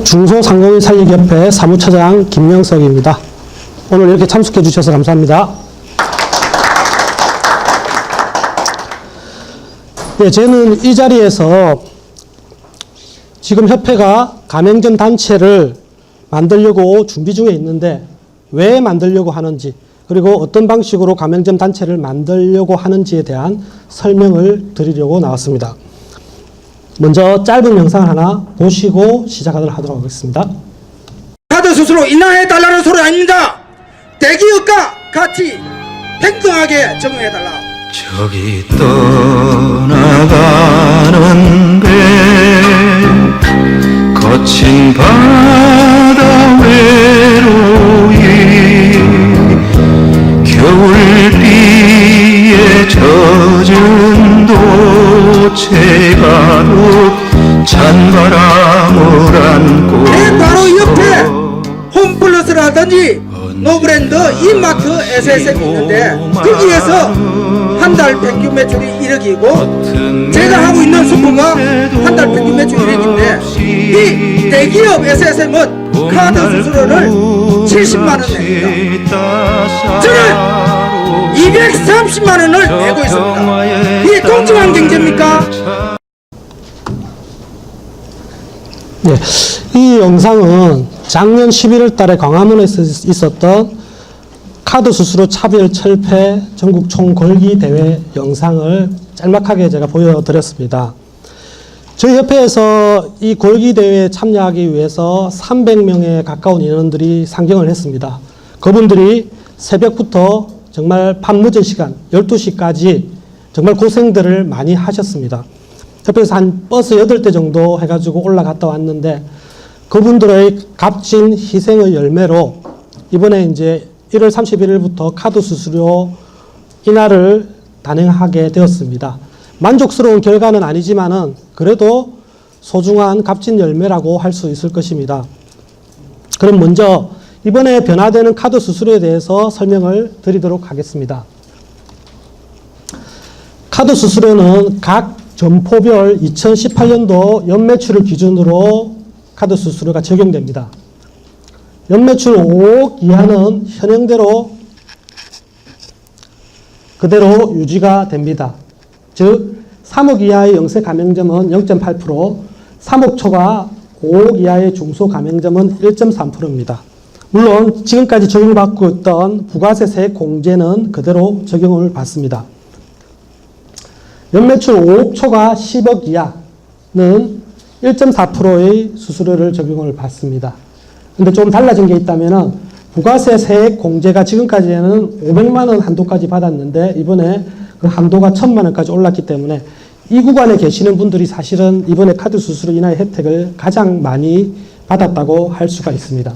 중소상공인 살리기협회 사무처장 김영석입니다. 오늘 이렇게 참석해 주셔서 감사합니다. 네, 저는 이 자리에서 지금 협회가 가맹점 단체를 만들려고 준비 중에 있는데 왜 만들려고 하는지, 그리고 어떤 방식으로 가맹점 단체를 만들려고 하는지에 대한 설명을 드리려고 나왔습니다. 먼저 짧은 영상 하나 보시고 시작하도록 하겠습니다. 카드 수수료 인하해달라는 소리 아닙니다. 대기업과 같이 평등하게 적용해달라. 저기 떠나가는 배, 거친 바다 외로이 겨울비에 젖은 도채가로 찬바람을 안고 바로 옆에 홈플러스라든지 노브랜드 이마트 SSM이 있는데 거기에서 한 달 평균 매출이 1억이고 제가 하고 있는 슈퍼가 한 달 평균 매출 1억인데 이 대기업 SSM은 카드 수수료를 70만원 냅니다. 저는 230만원을 내고 있습니다. 이게 공정한 경제입니까? 네, 이 영상은 작년 11월 달에 광화문에서 있었던 카드 수수료 차별 철폐 전국 총궐기 대회 영상을 짤막하게 제가 보여드렸습니다. 저희 협회에서 이 골기 대회에 참여하기 위해서 300명에 가까운 인원들이 상경을 했습니다. 그분들이 새벽부터 정말 밤늦은 시간 12시까지 정말 고생들을 많이 하셨습니다. 협회에서 한 버스 8대 정도 해가지고 올라갔다 왔는데 그분들의 값진 희생의 열매로 이번에 이제 1월 31일부터 카드 수수료 인하를 단행하게 되었습니다. 만족스러운 결과는 아니지만은 그래도 소중한 값진 열매라고 할 수 있을 것입니다. 그럼 먼저 이번에 변화되는 카드 수수료에 대해서 설명을 드리도록 하겠습니다. 카드 수수료는 각 점포별 2018년도 연매출을 기준으로 카드 수수료가 적용됩니다. 연매출 5억 이하는 현행대로 그대로 유지가 됩니다. 즉 3억 이하의 영세 가맹점은 0.8%, 3억 초과 5억 이하의 중소 가맹점은 1.3%입니다. 물론 지금까지 적용받고 있던 부가세 세액 공제는 그대로 적용을 받습니다. 연매출 5억 초과 10억 이하는 1.4%의 수수료를 적용을 받습니다. 근데 좀 달라진 게 있다면은 부가세 세액 공제가 지금까지는 500만 원 한도까지 받았는데 이번에 그 한도가 1000만 원까지 올랐기 때문에 이 구간에 계시는 분들이 사실은 이번에 카드 수수료 인하의 혜택을 가장 많이 받았다고 할 수가 있습니다.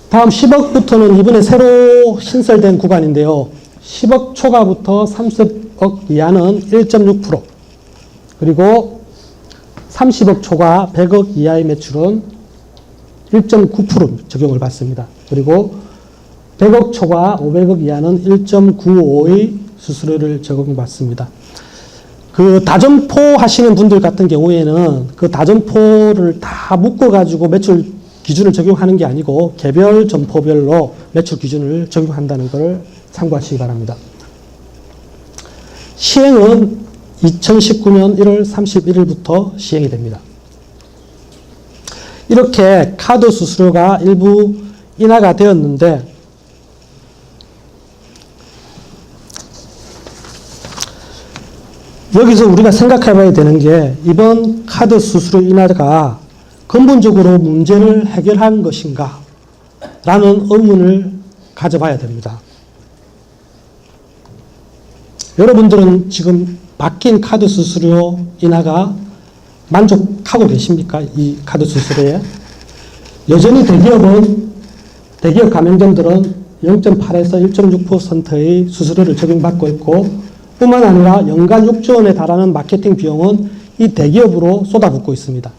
다음 10억부터는 이번에 새로 신설된 구간인데요. 10억 초과부터 30억 이하는 1.6%, 그리고 30억 초과 100억 이하의 매출은 1.9% 적용을 받습니다. 그리고 100억 초과 500억 이하는 1.95의 수수료를 적용받습니다. 그 다점포 하시는 분들 같은 경우에는 그 다점포를 다 묶어가지고 매출 기준을 적용하는 게 아니고 개별 점포별로 매출 기준을 적용한다는 것을 참고하시기 바랍니다. 시행은 2019년 1월 31일부터 시행이 됩니다. 이렇게 카드 수수료가 일부 인하가 되었는데 여기서 우리가 생각해 봐야 되는 게 이번 카드 수수료 인하가 근본적으로 문제를 해결한 것인가 라는 의문을 가져봐야 됩니다. 여러분들은 지금 바뀐 카드 수수료 인하가 만족하고 계십니까? 이 카드 수수료에? 여전히 대기업 가맹점들은 0.8에서 1.6%의 수수료를 적용받고 있고 뿐만 아니라 연간 6조 원에 달하는 마케팅 비용은 이 대기업으로 쏟아붓고 있습니다.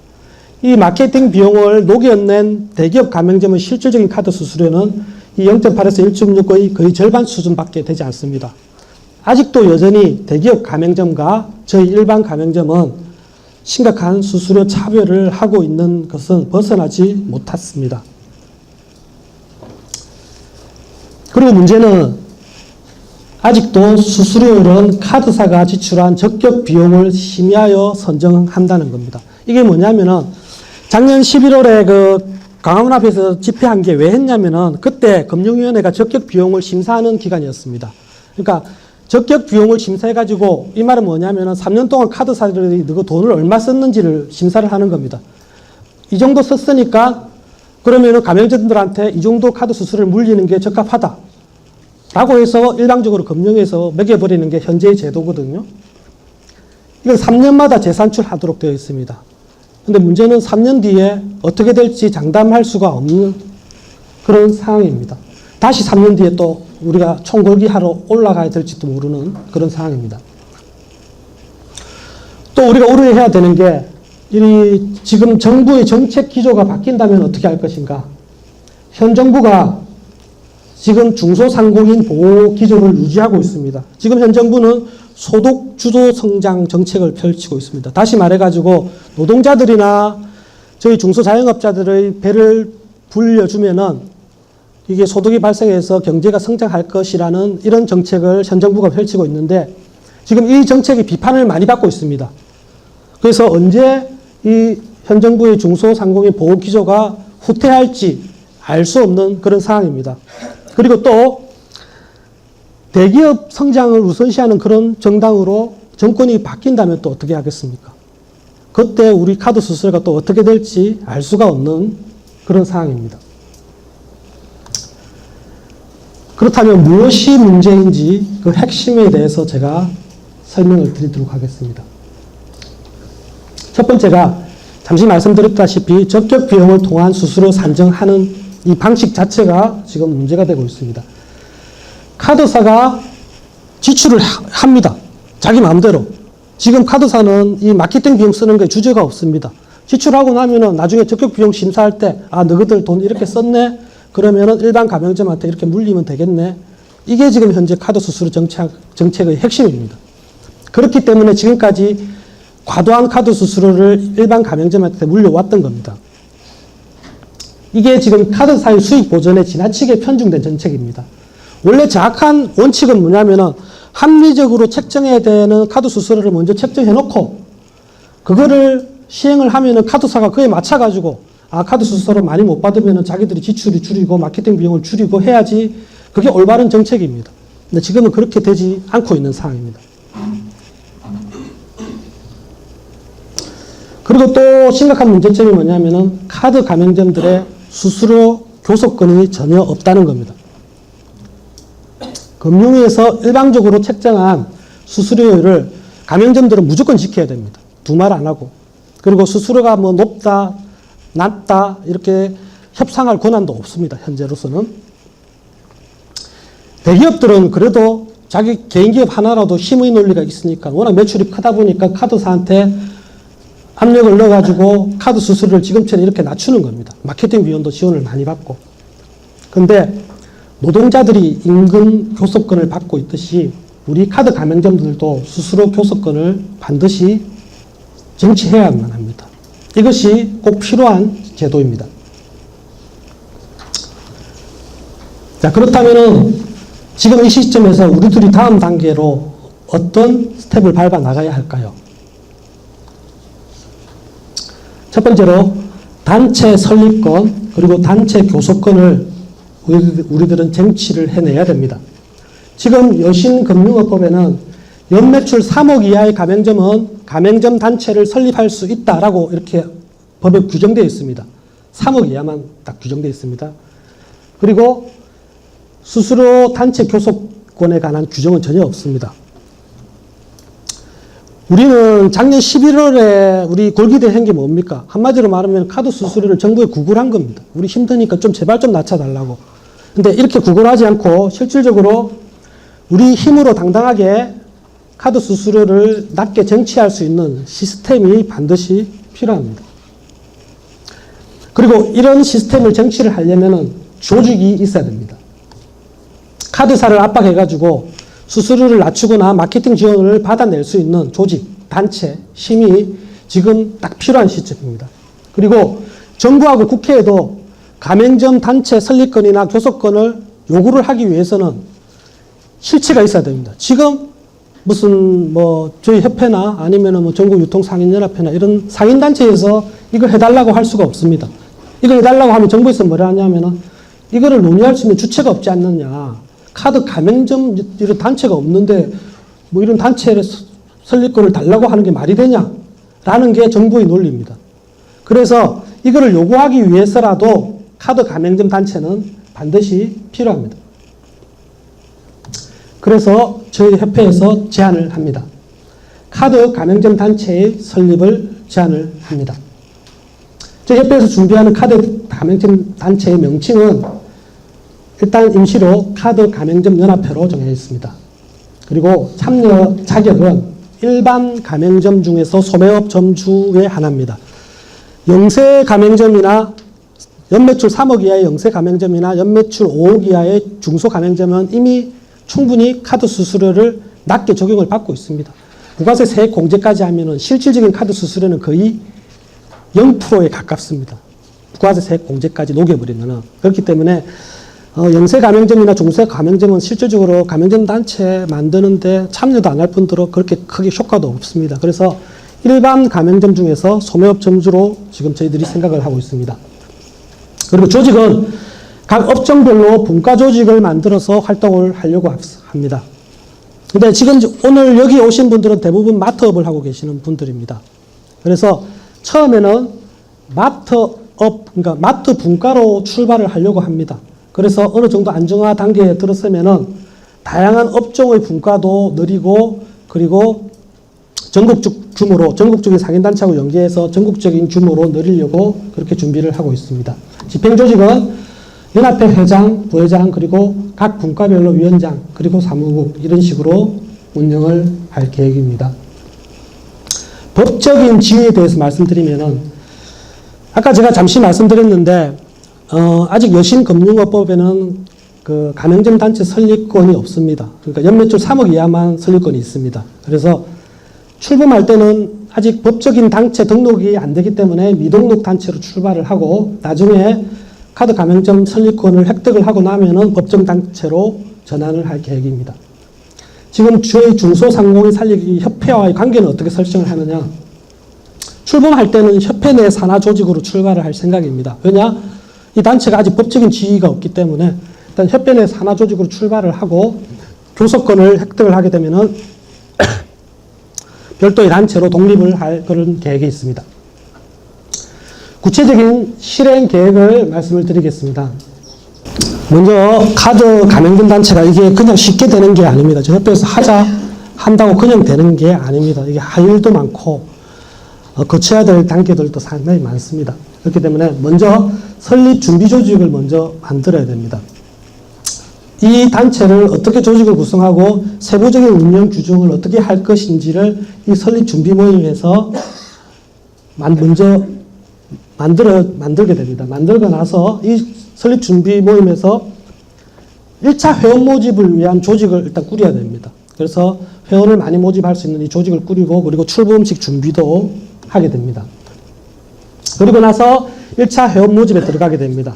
이 마케팅 비용을 녹여낸 대기업 가맹점의 실질적인 카드 수수료는 이 0.8에서 1.6의 거의 절반 수준밖에 되지 않습니다. 아직도 여전히 대기업 가맹점과 저희 일반 가맹점은 심각한 수수료 차별을 하고 있는 것은 벗어나지 못했습니다. 그리고 문제는 아직도 수수료율은 카드사가 지출한 적격 비용을 심의하여 선정한다는 겁니다. 이게 뭐냐면은 작년 11월에 그 광화문 앞에서 집회한 게 왜 했냐면은 그때 금융위원회가 적격 비용을 심사하는 기간이었습니다. 그러니까 적격 비용을 심사해가지고 이 말은 뭐냐면은 3년 동안 카드사들이 그 돈을 얼마 썼는지를 심사를 하는 겁니다. 이 정도 썼으니까 그러면은 가맹점들한테 이 정도 카드 수수료를 물리는 게 적합하다. 라고 해서 일방적으로 금융에서 매겨버리는 게 현재의 제도거든요. 이걸 3년마다 재산출하도록 되어 있습니다. 근데 문제는 3년 뒤에 어떻게 될지 장담할 수가 없는 그런 상황입니다. 다시 3년 뒤에 또 우리가 총궐기하러 올라가야 될지도 모르는 그런 상황입니다. 또 우리가 우려해야 되는 게 지금 정부의 정책 기조가 바뀐다면 어떻게 할 것인가. 현 정부가 지금 중소상공인 보호 기조를 유지하고 있습니다. 지금 현 정부는 소득 주도 성장 정책을 펼치고 있습니다. 다시 말해가지고 노동자들이나 저희 중소자영업자들의 배를 불려주면은 이게 소득이 발생해서 경제가 성장할 것이라는 이런 정책을 현 정부가 펼치고 있는데 지금 이 정책이 비판을 많이 받고 있습니다. 그래서 언제 이 현 정부의 중소상공인 보호 기조가 후퇴할지 알 수 없는 그런 상황입니다. 그리고 또 대기업 성장을 우선시하는 그런 정당으로 정권이 바뀐다면 또 어떻게 하겠습니까? 그때 우리 카드 수수료가 또 어떻게 될지 알 수가 없는 그런 상황입니다. 그렇다면 무엇이 문제인지 그 핵심에 대해서 제가 설명을 드리도록 하겠습니다. 첫 번째가 잠시 말씀드렸다시피 적격 비용을 통한 수수료 산정하는 이 방식 자체가 지금 문제가 되고 있습니다. 카드사가 지출을 합니다. 자기 마음대로. 지금 카드사는 이 마케팅 비용 쓰는 게 주제가 없습니다. 지출하고 나면은 나중에 적격 비용 심사할 때, 아, 너희들 돈 이렇게 썼네? 그러면은 일반 가맹점한테 이렇게 물리면 되겠네? 이게 지금 현재 카드 수수료 정책의 핵심입니다. 그렇기 때문에 지금까지 과도한 카드 수수료를 일반 가맹점한테 물려왔던 겁니다. 이게 지금 카드사의 수익 보전에 지나치게 편중된 정책입니다. 원래 정확한 원칙은 뭐냐면은 합리적으로 책정해야 되는 카드 수수료를 먼저 책정해 놓고 그거를 시행을 하면은 카드사가 그에 맞춰가지고 아, 카드 수수료 많이 못 받으면은 자기들이 지출이 줄이고 마케팅 비용을 줄이고 해야지 그게 올바른 정책입니다. 근데 지금은 그렇게 되지 않고 있는 상황입니다. 그리고 또 심각한 문제점이 뭐냐면은 카드 가맹점들의 수수료 교섭권이 전혀 없다는 겁니다. 금융위에서 일방적으로 책정한 수수료율을 가맹점들은 무조건 지켜야 됩니다. 두 말 안 하고. 그리고 수수료가 뭐 높다, 낮다 이렇게 협상할 권한도 없습니다. 현재로서는. 대기업들은 그래도 자기 개인기업 하나라도 힘의 논리가 있으니까 워낙 매출이 크다 보니까 카드사한테 압력을 넣어가지고 카드 수수료를 지금처럼 이렇게 낮추는 겁니다. 마케팅 비용도 지원을 많이 받고. 근데 노동자들이 임금 교섭권을 받고 있듯이 우리 카드 가맹점들도 수수료 교섭권을 반드시 쟁취해야만 합니다. 이것이 꼭 필요한 제도입니다. 자, 그렇다면은 지금 이 시점에서 우리들이 다음 단계로 어떤 스텝을 밟아 나가야 할까요? 첫 번째로 단체 설립권 그리고 단체 교섭권을 우리들은 쟁취를 해내야 됩니다. 지금 여신금융업법에는 연매출 3억 이하의 가맹점은 가맹점 단체를 설립할 수 있다라고 이렇게 법에 규정되어 있습니다. 3억 이하만 딱 규정되어 있습니다. 그리고 수수료 단체 교섭권에 관한 규정은 전혀 없습니다. 우리는 작년 11월에 우리 골기대 한 게 뭡니까? 한마디로 말하면 카드 수수료를 정부에 구걸한 겁니다. 우리 힘드니까 좀 제발 좀 낮춰달라고. 근데 이렇게 구걸하지 않고 실질적으로 우리 힘으로 당당하게 카드 수수료를 낮게 쟁취할 수 있는 시스템이 반드시 필요합니다. 그리고 이런 시스템을 쟁취를 하려면 조직이 있어야 됩니다. 카드사를 압박해가지고 수수료를 낮추거나 마케팅 지원을 받아낼 수 있는 조직, 단체, 힘이 지금 딱 필요한 시점입니다. 그리고 정부하고 국회에도 가맹점 단체 설립권이나 교섭권을 요구를 하기 위해서는 실체가 있어야 됩니다. 지금 무슨 저희 협회나 아니면은 전국 유통상인연합회나 이런 상인단체에서 이걸 해달라고 할 수가 없습니다. 이걸 해달라고 하면 정부에서 뭐라 하냐면은 이거를 논의할 수 있는 주체가 없지 않느냐. 카드 가맹점 이런 단체가 없는데 이런 단체를 설립권을 달라고 하는 게 말이 되냐? 라는 게 정부의 논리입니다. 그래서 이거를 요구하기 위해서라도 카드 가맹점 단체는 반드시 필요합니다. 그래서 저희 협회에서 제안을 합니다. 카드 가맹점 단체의 설립을 제안을 합니다. 저희 협회에서 준비하는 카드 가맹점 단체의 명칭은 일단 임시로 카드 가맹점 연합회로 정해 있습니다. 그리고 참여 자격은 일반 가맹점 중에서 소매업 점주의 하나입니다. 영세 가맹점이나 연매출 3억 이하의 영세 가맹점이나 연매출 5억 이하의 중소 가맹점은 이미 충분히 카드 수수료를 낮게 적용을 받고 있습니다. 부가세 세액 공제까지 하면은 실질적인 카드 수수료는 거의 0%에 가깝습니다. 부가세 세액 공제까지 녹여버리면은. 그렇기 때문에 영세 가맹점이나 중세 가맹점은 실질적으로 가맹점 단체 만드는데 참여도 안 할 뿐더러 그렇게 크게 효과도 없습니다. 그래서 일반 가맹점 중에서 소매업 점주로 지금 저희들이 생각을 하고 있습니다. 그리고 조직은 각 업종별로 분과 조직을 만들어서 활동을 하려고 합니다. 근데 지금 오늘 여기 오신 분들은 대부분 마트업을 하고 계시는 분들입니다. 그래서 처음에는 그러니까 마트 분과로 출발을 하려고 합니다. 그래서 어느 정도 안정화 단계에 들었으면은 다양한 업종의 분과도 늘리고 그리고 전국적 규모로 전국적인 상인단체하고 연계해서 전국적인 규모로 늘리려고 그렇게 준비를 하고 있습니다. 집행조직은 연합회 회장, 부회장 그리고 각 분과별로 위원장 그리고 사무국 이런 식으로 운영을 할 계획입니다. 법적인 지위에 대해서 말씀드리면은 아까 제가 잠시 말씀드렸는데 아직 여신금융업법에는 그 가맹점 단체 설립권이 없습니다. 그러니까 연매출 3억 이하만 설립권이 있습니다. 그래서 출범할 때는 아직 법적인 단체 등록이 안 되기 때문에 미등록 단체로 출발을 하고 나중에 카드 가맹점 설립권을 획득을 하고 나면은 법정 단체로 전환을 할 계획입니다. 지금 저희 중소상공인 살리기 협회와의 관계는 어떻게 설정을 하느냐? 출범할 때는 협회 내 산하 조직으로 출발을 할 생각입니다. 왜냐? 이 단체가 아직 법적인 지위가 없기 때문에 일단 협회 내 산하 조직으로 출발을 하고 교섭권을 획득을 하게 되면은 별도의 단체로 독립을 할 그런 계획이 있습니다. 구체적인 실행 계획을 말씀을 드리겠습니다. 먼저 카드 가맹점 단체가 이게 그냥 쉽게 되는 게 아닙니다. 저 협회에서 한다고 그냥 되는 게 아닙니다. 이게 할 일도 많고 거쳐야 될 단계들도 상당히 많습니다. 그렇기 때문에 먼저 설립 준비 조직을 먼저 만들어야 됩니다. 이 단체를 어떻게 조직을 구성하고 세부적인 운영 규정을 어떻게 할 것인지를 이 설립 준비 모임에서 먼저 만들게 됩니다. 만들고 나서 이 설립 준비 모임에서 1차 회원 모집을 위한 조직을 일단 꾸려야 됩니다. 그래서 회원을 많이 모집할 수 있는 이 조직을 꾸리고 그리고 출범식 준비도 하게 됩니다. 그리고 나서 1차 회원 모집에 들어가게 됩니다.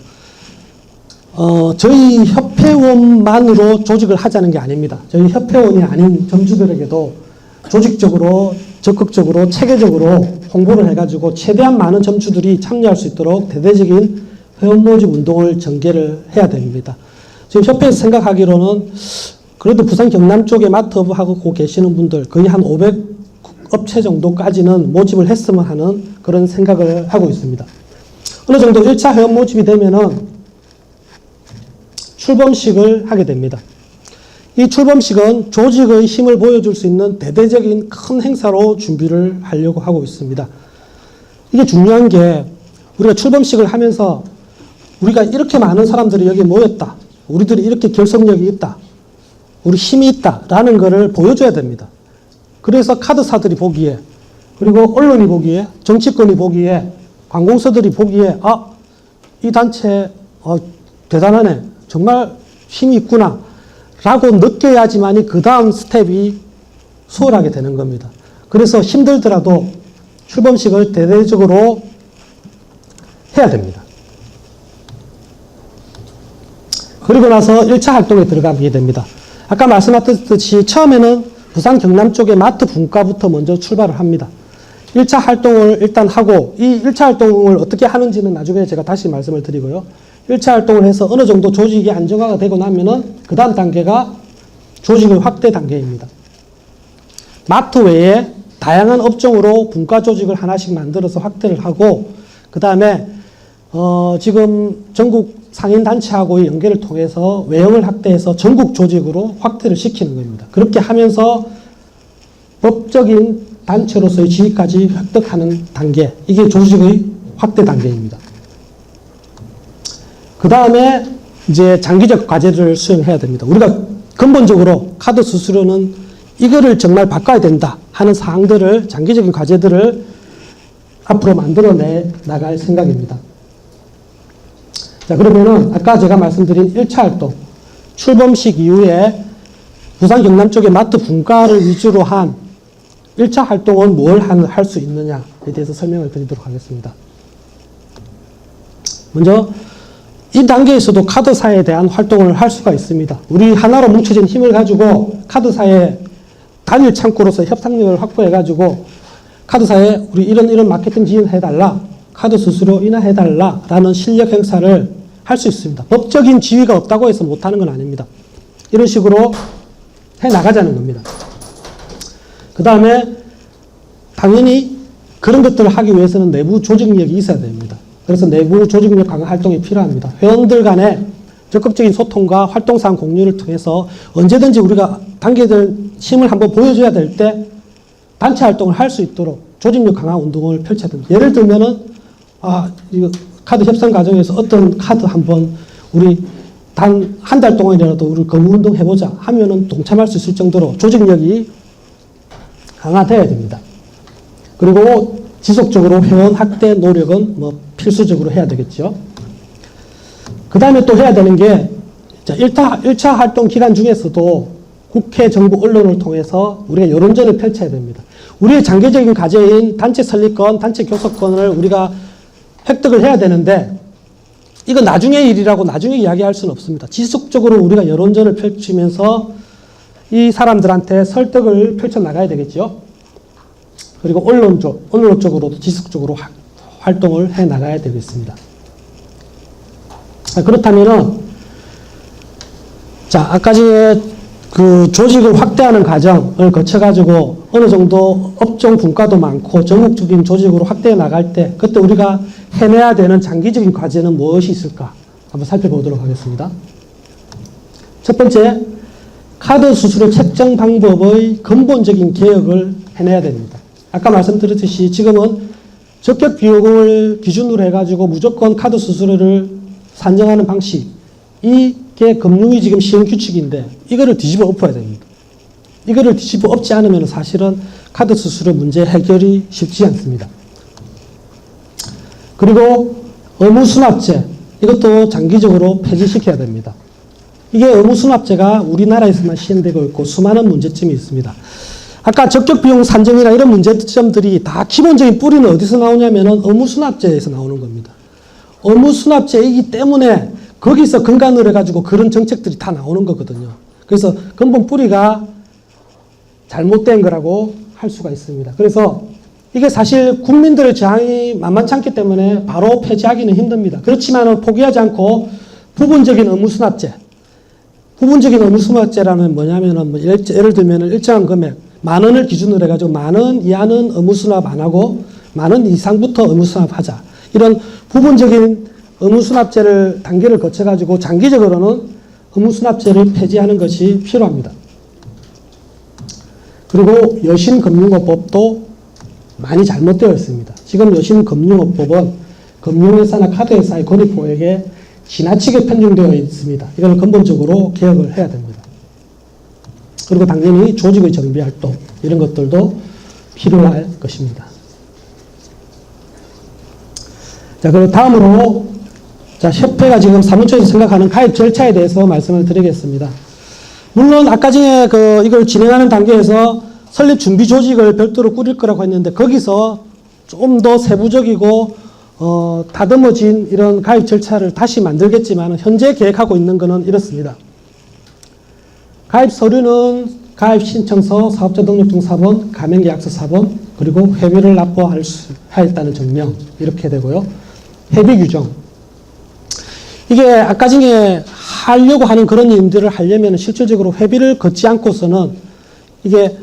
저희 협회원만으로 조직을 하자는 게 아닙니다. 저희 협회원이 아닌 점주들에게도 조직적으로 적극적으로 체계적으로 홍보를 해가지고 최대한 많은 점주들이 참여할 수 있도록 대대적인 회원 모집 운동을 전개를 해야 됩니다. 지금 협회에서 생각하기로는 그래도 부산 경남 쪽에 마트업 하고 계시는 분들 거의 한 500업체 정도까지는 모집을 했으면 하는 그런 생각을 하고 있습니다. 어느 정도 1차 회원 모집이 되면은 출범식을 하게 됩니다. 이 출범식은 조직의 힘을 보여줄 수 있는 대대적인 큰 행사로 준비를 하려고 하고 있습니다. 이게 중요한 게 우리가 출범식을 하면서 우리가 이렇게 많은 사람들이 여기 모였다. 우리들이 이렇게 결속력이 있다. 우리 힘이 있다라는 것을 보여줘야 됩니다. 그래서 카드사들이 보기에 그리고 언론이 보기에 정치권이 보기에 관공서들이 보기에 이 단체 대단하네. 정말 힘이 있구나. 라고 느껴야지만이 그 다음 스텝이 수월하게 되는 겁니다. 그래서 힘들더라도 출범식을 대대적으로 해야 됩니다. 그리고 나서 1차 활동에 들어가게 됩니다. 아까 말씀하셨듯이 처음에는 부산 경남 쪽의 마트 분과부터 먼저 출발을 합니다. 1차 활동을 일단 하고 이 1차 활동을 어떻게 하는지는 나중에 제가 다시 말씀을 드리고요. 1차 활동을 해서 어느 정도 조직이 안정화가 되고 나면은 그 다음 단계가 조직의 확대 단계입니다. 마트 외에 다양한 업종으로 분과 조직을 하나씩 만들어서 확대를 하고 그 다음에 지금 전국 상인단체하고의 연계를 통해서 외형을 확대해서 전국 조직으로 확대를 시키는 겁니다. 그렇게 하면서 법적인 단체로서의 지위까지 획득하는 단계, 이게 조직의 확대 단계입니다. 그 다음에 이제 장기적 과제를 수행해야 됩니다. 우리가 근본적으로 카드 수수료는 이거를 정말 바꿔야 된다 하는 사항들을, 장기적인 과제들을 앞으로 만들어내 나갈 생각입니다. 자, 그러면은 아까 제가 말씀드린 1차 활동, 출범식 이후에 부산 경남 쪽의 마트 분과를 위주로 한 1차 활동은 뭘 할 수 있느냐에 대해서 설명을 드리도록 하겠습니다. 먼저 이 단계에서도 카드사에 대한 활동을 할 수가 있습니다. 우리 하나로 뭉쳐진 힘을 가지고 카드사의 단일 창구로서 협상력을 확보해가지고 카드사에 우리 이런 마케팅 지원해달라, 카드 수수료 인하해달라 라는 실력 행사를 할 수 있습니다. 법적인 지위가 없다고 해서 못하는 건 아닙니다. 이런 식으로 해나가자는 겁니다. 그 다음에 당연히 그런 것들을 하기 위해서는 내부 조직력이 있어야 됩니다. 그래서 내부 조직력 강화 활동이 필요합니다. 회원들 간의 적극적인 소통과 활동사항 공유를 통해서 언제든지 우리가 단계들 힘을 한번 보여줘야 될 때 단체 활동을 할 수 있도록 조직력 강화 운동을 펼쳐야 됩니다. 예를 들면은 이거 카드 협상 과정에서 어떤 카드 한번 우리 단 한 달 동안이라도 우리 거부 운동 해보자 하면은 동참할 수 있을 정도로 조직력이 강화되어야 됩니다. 그리고 지속적으로 회원 확대 노력은 필수적으로 해야 되겠죠. 그 다음에 또 해야 되는 게 1차 활동 기간 중에서도 국회, 정부, 언론을 통해서 우리가 여론전을 펼쳐야 됩니다. 우리의 장기적인 과제인 단체 설립권, 단체 교섭권을 우리가 획득을 해야 되는데 이거 나중의 일이라고 나중에 이야기할 수는 없습니다. 지속적으로 우리가 여론전을 펼치면서 이 사람들한테 설득을 펼쳐나가야 되겠죠. 그리고 언론 쪽으로도 지속적으로 활동을 해나가야 되겠습니다. 그렇다면은 아까 전에 그 조직을 확대하는 과정을 거쳐가지고 어느 정도 업종 분과도 많고 전국적인 조직으로 확대해 나갈 때 그때 우리가 해내야 되는 장기적인 과제는 무엇이 있을까? 한번 살펴보도록 하겠습니다. 첫 번째, 카드 수수료 책정 방법의 근본적인 개혁을 해내야 됩니다. 아까 말씀드렸듯이 지금은 적격 비용을 기준으로 해가지고 무조건 카드 수수료를 산정하는 방식, 이게 금융위 지금 시행 규칙인데 이거를 뒤집어 엎어야 됩니다. 이거를 뒤집어 엎지 않으면 사실은 카드 수수료 문제 해결이 쉽지 않습니다. 그리고 의무수납제, 이것도 장기적으로 폐지시켜야 됩니다. 이게 의무수납제가 우리나라에서만 시행되고 있고 수많은 문제점이 있습니다. 아까 적격비용 산정이나 이런 문제점들이 다 기본적인 뿌리는 어디서 나오냐면은 의무수납제에서 나오는 겁니다. 의무수납제이기 때문에 거기서 근간으로 해가지고 그런 정책들이 다 나오는 거거든요. 그래서 근본 뿌리가 잘못된 거라고 할 수가 있습니다. 그래서 이게 사실 국민들의 저항이 만만치 않기 때문에 바로 폐지하기는 힘듭니다. 그렇지만 포기하지 않고 부분적인 의무수납제, 부분적인 의무수납제라는 뭐냐면은 예를 들면 일정한 금액, 10,000원을 기준으로 해가지고 10,000원 이하는 의무수납 안 하고 10,000원 이상부터 의무수납하자. 이런 부분적인 의무수납제를 단계를 거쳐가지고 장기적으로는 의무수납제를 폐지하는 것이 필요합니다. 그리고 여신금융업법도 많이 잘못되어 있습니다. 지금 여신금융업법은 금융회사나 카드회사의 권익보호에게 지나치게 편중되어 있습니다. 이걸 근본적으로 개혁을 해야 됩니다. 그리고 당연히 조직의 정비활동 이런 것들도 필요할 것입니다. 그리고 다음으로 협회가 지금 사무처에서 생각하는 가입 절차에 대해서 말씀을 드리겠습니다. 물론 아까 전에 이걸 진행하는 단계에서 설립 준비 조직을 별도로 꾸릴 거라고 했는데 거기서 좀 더 세부적이고 다듬어진 이런 가입 절차를 다시 만들겠지만 현재 계획하고 있는 것은 이렇습니다. 가입 서류는 가입 신청서, 사업자 등록증 사본, 가맹계약서 사본, 그리고 회비를 납부하였다는 증명 이렇게 되고요. 회비 규정. 이게 아까 중에 하려고 하는 그런 일들을 하려면 실질적으로 회비를 걷지 않고서는 이게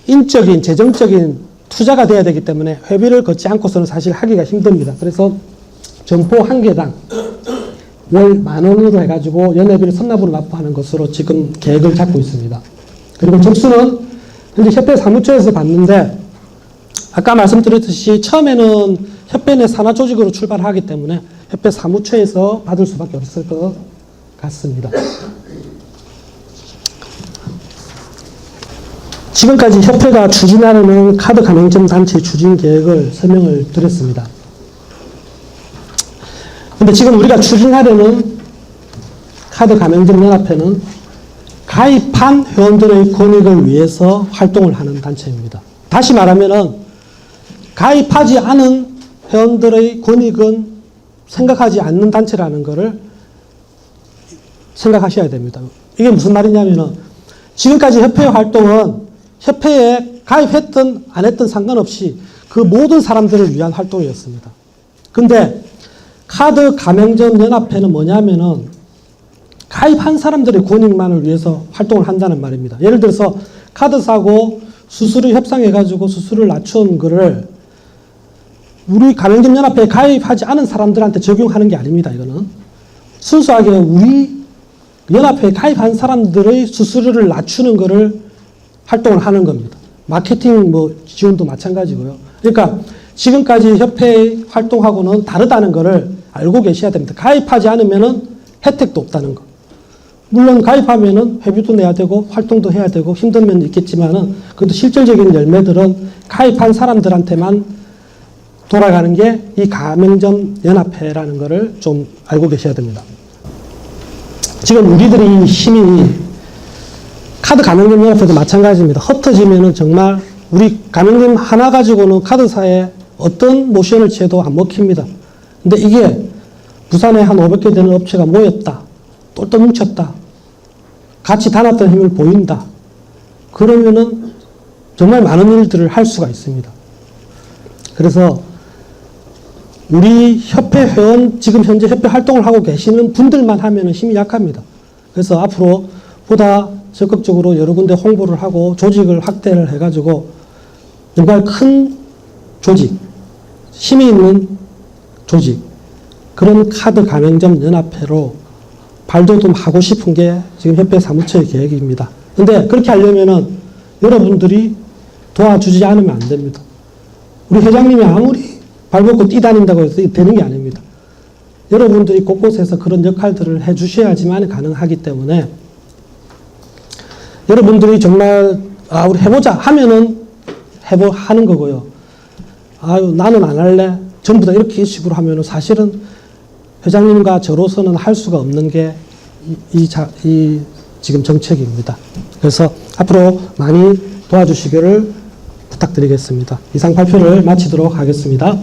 인적인, 재정적인 투자가 돼야 되기 때문에 회비를 걷지 않고서는 사실 하기가 힘듭니다. 그래서 점포 한 개당 월 10,000원으로 해가지고 연회비를 선납으로 납부하는 것으로 지금 계획을 잡고 있습니다. 그리고 접수는 현재 협회 사무처에서 받는데 아까 말씀드렸듯이 처음에는 협회 내 산하 조직으로 출발하기 때문에 협회 사무처에서 받을 수밖에 없을 것 같습니다. 지금까지 협회가 추진하려는 카드 가맹점 단체 추진 계획을 설명을 드렸습니다. 근데 지금 우리가 추진하려는 카드 가맹점 연합회는 가입한 회원들의 권익을 위해서 활동을 하는 단체입니다. 다시 말하면은 가입하지 않은 회원들의 권익은 생각하지 않는 단체라는 것을 생각하셔야 됩니다. 이게 무슨 말이냐면은 지금까지 협회 활동은 협회에 가입했든 안 했든 상관없이 그 모든 사람들을 위한 활동이었습니다. 근데 카드 가맹점 연합회는 뭐냐면은 가입한 사람들의 권익만을 위해서 활동을 한다는 말입니다. 예를 들어서 카드 사고 수수료 협상해가지고 수수료를 낮춘 거를 우리 가맹점 연합회에 가입하지 않은 사람들한테 적용하는 게 아닙니다. 이거는 순수하게 우리 연합회에 가입한 사람들의 수수료를 낮추는 거를 활동을 하는 겁니다. 마케팅 지원도 마찬가지고요. 그러니까 지금까지 협회 활동하고는 다르다는 것을 알고 계셔야 됩니다. 가입하지 않으면은 혜택도 없다는 거. 물론 가입하면은 회비도 내야 되고 활동도 해야 되고 힘든 면도 있겠지만은 그것도 실질적인 열매들은 가입한 사람들한테만 돌아가는 게 이 가맹점 연합회라는 것을 좀 알고 계셔야 됩니다. 지금 우리들이 힘이 카드 가맹점 연합회도 마찬가지입니다. 흩어지면은 정말 우리 가맹점 하나 가지고는 카드사에 어떤 모션을 취해도 안 먹힙니다. 근데 이게 부산에 한 500개 되는 업체가 모였다. 똘똘 뭉쳤다. 같이 단합된 힘을 보인다. 그러면은 정말 많은 일들을 할 수가 있습니다. 그래서 우리 협회 회원, 지금 현재 협회 활동을 하고 계시는 분들만 하면은 힘이 약합니다. 그래서 앞으로 보다 적극적으로 여러 군데 홍보를 하고 조직을 확대를 해가지고 정말 큰 조직, 힘이 있는 조직, 그런 카드 가맹점 연합회로 발돋움하고 싶은 게 지금 협회 사무처의 계획입니다. 근데 그렇게 하려면은 여러분들이 도와주지 않으면 안 됩니다. 우리 회장님이 아무리 발벗고 뛰다닌다고 해서 되는 게 아닙니다. 여러분들이 곳곳에서 그런 역할들을 해 주셔야지만 가능하기 때문에 여러분들이 정말 우리 해보자 하면은 하는 거고요. 나는 안 할래. 전부 다 이렇게 식으로 하면은 사실은 회장님과 저로서는 할 수가 없는 게 이 지금 정책입니다. 그래서 앞으로 많이 도와주시기를 부탁드리겠습니다. 이상 발표를 마치도록 하겠습니다.